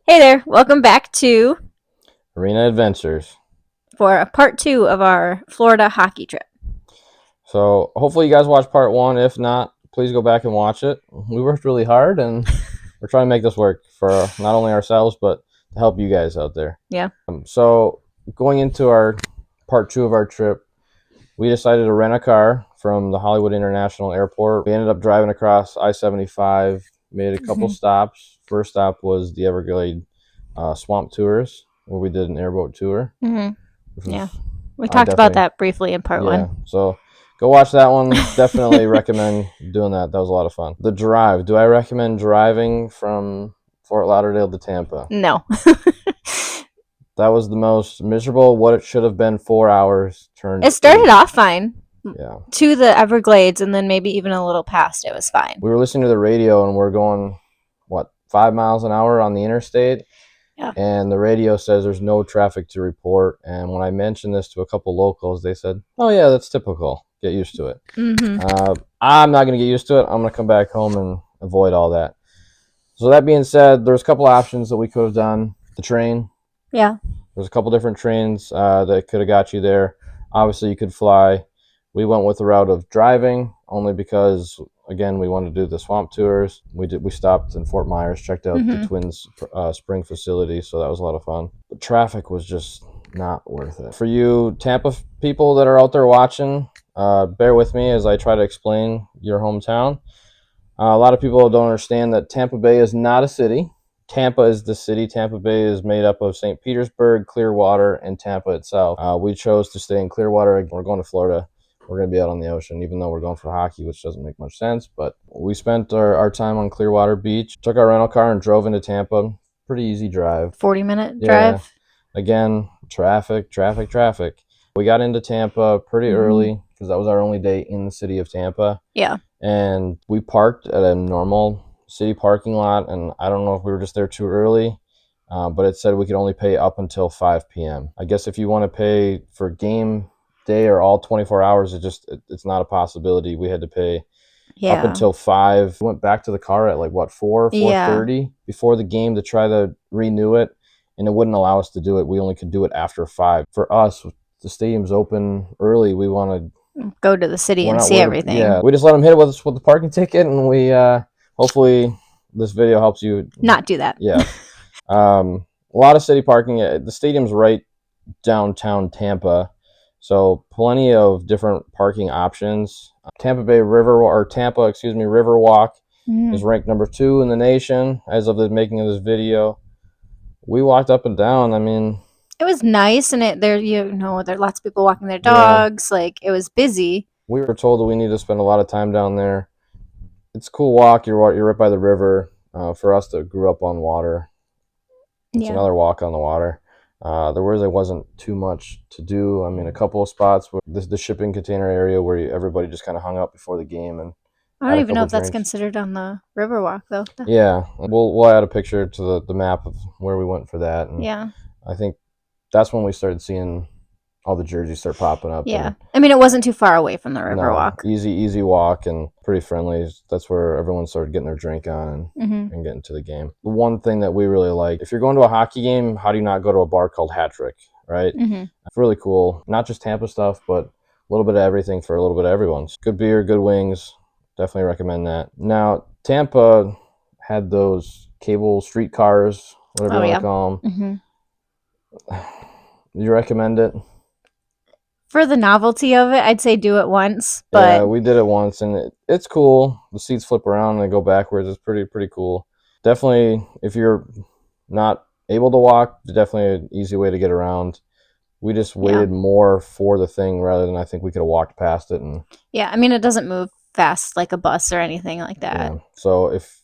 Hey there, welcome back to Arena Adventures. for a part two of our Florida hockey trip. So hopefully you guys watched part one. If not, please go back and watch it. We worked really hard and we're trying to make this work for not only ourselves, but to help you guys out there. Yeah. So going into our part two of our trip, we decided to rent a car from the Hollywood International Airport. We ended up driving across I-75, made a couple stops. First stop was the Everglade Swamp Tours, where we did an airboat tour. Yeah. We talked about that briefly in part one. So go watch that one. Definitely recommend doing that. That was a lot of fun. The drive. Do I recommend driving from Fort Lauderdale to Tampa? No. That was the most miserable. What it should have been 4 hours turned. It started off fine. Yeah. To the Everglades and then maybe even a little past it was fine. We were listening to the radio and we're going, 5 miles an hour on the interstate? Yeah. And the radio says there's no traffic to report. And when I mentioned this to a couple locals, they said, "Oh yeah, that's typical. Get used to it." I'm not going to get used to it. I'm going to come back home and avoid all that. So that being said, there's a couple options that we could have done. The train. Yeah. There's a couple different trains that could have got you there. Obviously, you could fly. We went with the route of driving only because, again, we wanted to do the swamp tours. We stopped in Fort Myers, checked out the Twins Spring facility, so that was a lot of fun. The traffic was just not worth it. For you Tampa people that are out there watching, bear with me as I try to explain your hometown. A lot of people don't understand that Tampa Bay is not a city. Tampa is the city. Tampa Bay is made up of St. Petersburg, Clearwater, and Tampa itself. We chose to stay in Clearwater. We're going to Florida. We're going to be out on the ocean, even though we're going for hockey, which doesn't make much sense. But we spent our time on Clearwater Beach, took our rental car and drove into Tampa. Pretty easy drive. 40-minute drive. Again, traffic. We got into Tampa pretty early because that was our only day in the city of Tampa. Yeah. And we parked at a normal city parking lot, and I don't know if we were just there too early, but it said we could only pay up until 5 p.m. I guess if you want to pay for game day or all 24 hours, it's not a possibility. We had to pay up until 5. We went back to the car at 4:30 before the game to try to renew it, and it wouldn't allow us to do it. We only could do it after 5. For us, the stadium's open early. We wanted go to the city and see everything. Yeah, we just let them hit it with the parking ticket, and we hopefully this video helps you not do that. Yeah. A lot of city parking. The stadium's right downtown Tampa, so plenty of different parking options. Tampa Riverwalk is ranked number 2 in the nation as of the making of this video. We walked up and down. I mean, it was nice, and there are lots of people walking their dogs. Yeah. Like, it was busy. We were told that we need to spend a lot of time down there. It's a cool walk. You're right by the river. For us that grew up on water, it's another walk on the water. There wasn't too much to do. I mean, a couple of spots where the shipping container area where everybody just kind of hung out before the game, and I don't even know if that's considered on the Riverwalk though. Yeah, we'll add a picture to the map of where we went for that. And yeah, I think that's when we started seeing all the jerseys start popping up. Yeah, I mean, it wasn't too far away from the Riverwalk. No, easy walk and pretty friendly. That's where everyone started getting their drink on and getting to the game. The one thing that we really like, if you're going to a hockey game, how do you not go to a bar called Hat Trick, right? It's really cool. Not just Tampa stuff, but a little bit of everything for a little bit of everyone. Good beer, good wings. Definitely recommend that. Now, Tampa had those cable streetcars, whatever you want to call them. You recommend it? For the novelty of it, I'd say do it once. But yeah, we did it once, and it's cool. The seats flip around and they go backwards. It's pretty cool. Definitely, if you're not able to walk, definitely an easy way to get around. We just waited more for the thing rather than I think we could have walked past it. And yeah, I mean, it doesn't move fast like a bus or anything like that. Yeah. So if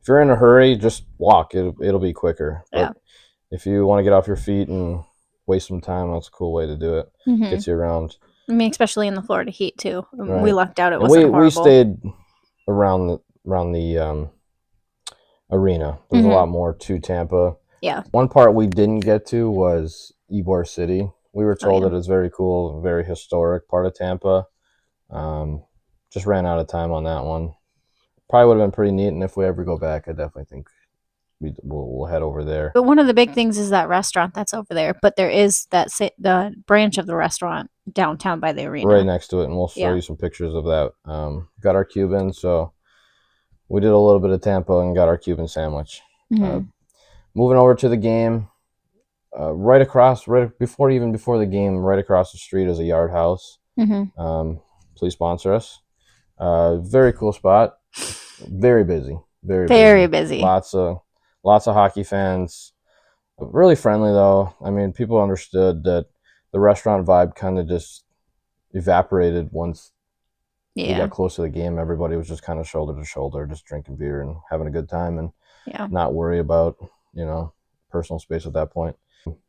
you're in a hurry, just walk. It'll be quicker. But if you want to get off your feet and waste some time, that's a cool way to do it. Gets you around. I mean, especially in the Florida heat too. Right. We lucked out; it wasn't horrible. We stayed around the arena. There's a lot more to Tampa. Yeah. One part we didn't get to was Ybor City. We were told that it's very cool, very historic part of Tampa. Just ran out of time on that one. Probably would have been pretty neat, and if we ever go back, I definitely think we'll head over there. But one of the big things is that restaurant that's over there. But there is the branch of the restaurant downtown by the arena, right next to it, and we'll show you some pictures of that. Got our Cuban, so we did a little bit of Tampa and got our Cuban sandwich. Moving over to the game, right before the game, right across the street is a Yard House. Please sponsor us. Very cool spot. Very busy. Very busy. Lots of hockey fans. Really friendly though. I mean, people understood that the restaurant vibe kind of just evaporated once we got close to the game. Everybody was just kind of shoulder to shoulder, just drinking beer and having a good time, and not worry about personal space at that point.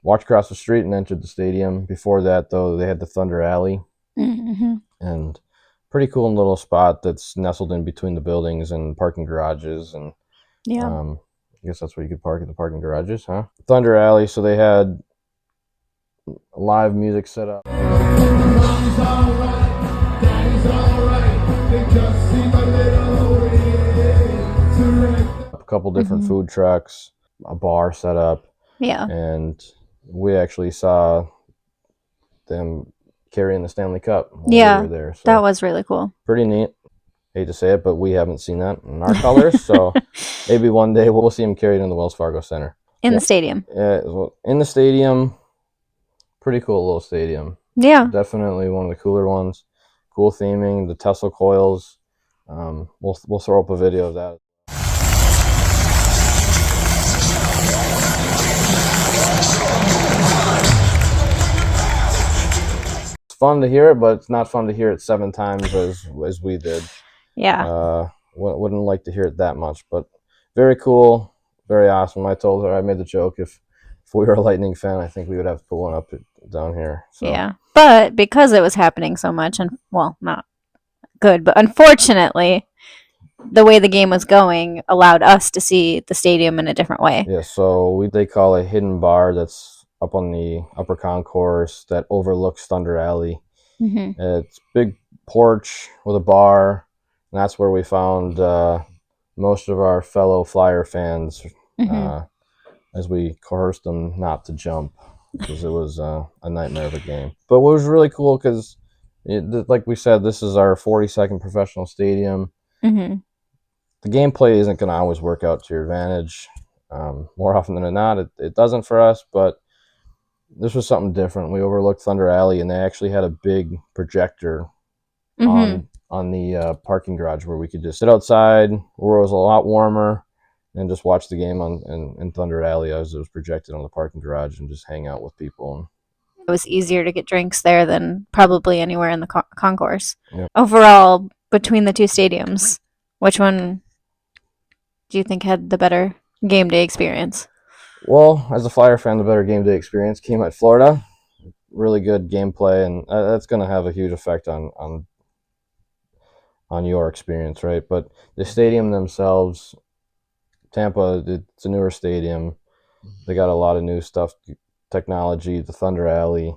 Walked across the street and entered the stadium. Before that, though, they had the Thunder Alley, and pretty cool little spot that's nestled in between the buildings and parking garages, and I guess that's where you could park at the parking garages, huh? Thunder Alley. So they had live music set up. A couple different food trucks, a bar set up. And we actually saw them carrying the Stanley Cup while we were there. So that was really cool. Pretty neat. Hate to say it, but we haven't seen that in our colors. So maybe one day we'll see them carried in the Wells Fargo Center. In the stadium. Yeah, in the stadium. Pretty cool little stadium. Yeah. Definitely one of the cooler ones. Cool theming, the Tesla coils. We'll throw up a video of that. It's fun to hear it, but it's not fun to hear it 7 times as we did. Yeah. Wouldn't like to hear it that much, but very cool, very awesome. I told her, I made the joke, if we were a Lightning fan, I think we would have to put one up down here. So. Yeah. But because it was happening so much, and well, not good, but unfortunately, the way the game was going allowed us to see the stadium in a different way. Yeah, so they call a hidden bar that's up on the upper concourse that overlooks Thunder Alley. It's a big porch with a bar, and that's where we found most of our fellow Flyer fans as we coerced them not to jump, because it was a nightmare of a game. But what was really cool, because like we said, this is our 42nd professional stadium. The gameplay isn't going to always work out to your advantage. More often than not, it doesn't for us, but this was something different. We overlooked Thunder Alley, and they actually had a big projector on the parking garage where we could just sit outside, where it was a lot warmer, and just watch the game in Thunder Alley as it was projected on the parking garage, and just hang out with people. It was easier to get drinks there than probably anywhere in the concourse. Overall, between the two stadiums, which one do you think had the better game day experience? Well, as a Flyer fan, the better game day experience came at Florida. Really good gameplay, and that's going to have a huge effect on your experience, right? But the stadium themselves, Tampa, it's a newer stadium. They got a lot of new stuff, technology, the Thunder Alley.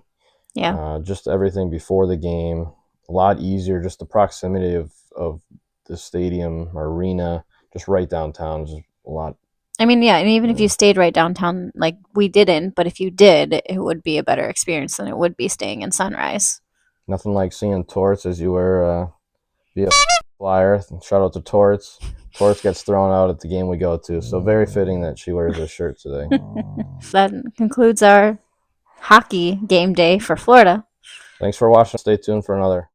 Just everything before the game. A lot easier, just the proximity of the stadium or arena, just right downtown is a lot. I mean, yeah, and even if you stayed right downtown, like we didn't, but if you did, it would be a better experience than it would be staying in Sunrise. Nothing like seeing Torts as you wear be a Flyer. Shout out to Torts. Torts gets thrown out at the game we go to, so very fitting that she wears this shirt today. That concludes our hockey game day for Florida. Thanks for watching. Stay tuned for another.